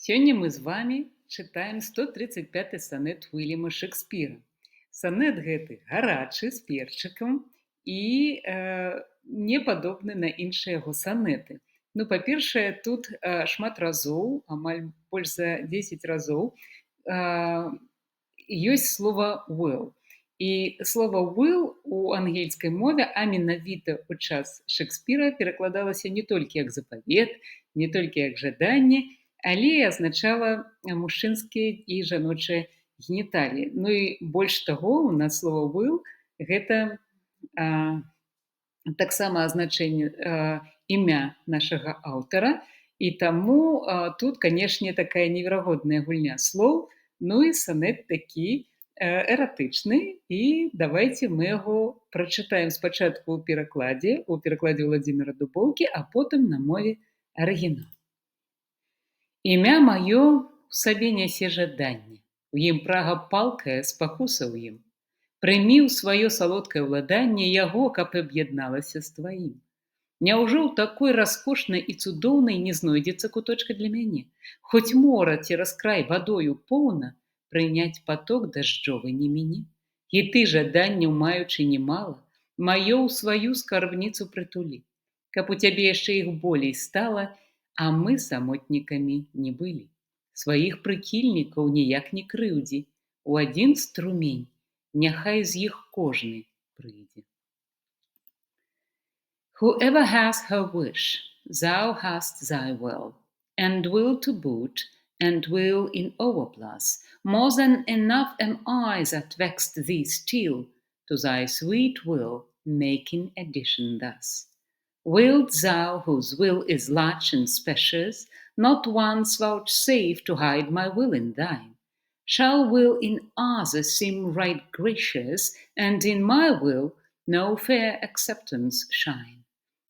Сёння мы з вамі чытаем 135 сонет Уільяма Шекспіра. Сонет гэты гарачы з перчыкам і не падобны на іншыя яго сонеты. Ну, па-першае, тут шмат разоў, амаль больш за 10 разоў, ёсць слова will. І слова will у ангельскай мове, а менавіта ў час Шекспіра перакладалася не толькі як запавет, не толькі як жаданне, але і азначала мужчынскія і жаночыя геніталіі. Ну і больш таго, у нас слова will гэта а, таксама азначэнне імя нашага аўтара. І таму тут, канешне, такая неверагодная гульня слоў. Ну і сонет такі эратычны. І давайце мы яго прачытаем спачатку ў перакладзе Владзіміра Дубоўкі, а потым на мове арыгіналу. Імя маё ў сабе нясе жаданне, у ім прага палкая, спакуса ў ім. Прымі ў сваё салодкае ўладанне яго, каб аб'ядналася з тваім. Няўжо ў такой раскошнай і цудоўнай не знойдзецца куточка для мяне? Хоць мора цераз край вадою поўна, прыняць паток дажджовы не мяне. І ты жаданняў маючы немала, маё ў сваю скарбніцу прытулі, каб у цябе яшчэ іх болей стала, а мы самотнікамі не былі. Сваіх прыхільнікаў ніяк не крыўдзі, у адзін струмень, няхай з іх кожны прыйдзе. Whoever has her wish, thou hast thy will, and will to boot, and will in overplus. More than enough am I that vexed thee still, to thy sweet will making addition thus. Wilt thou, whose will is large and spacious, not once vouchsafe to hide my will in thine? Shall will in others seem right gracious, and in my will no fair acceptance shine?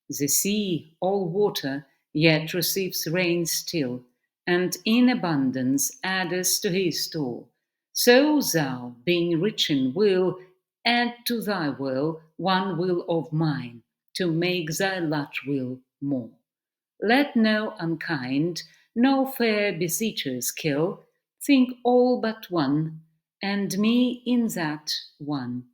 The sea, all water, yet receives rain still, and in abundance addeth to his store. So thou, being rich in will, add to thy will one will of mine, to make thy lot will more. Let no unkind, no fair beseechers kill, think all but one, and me in that one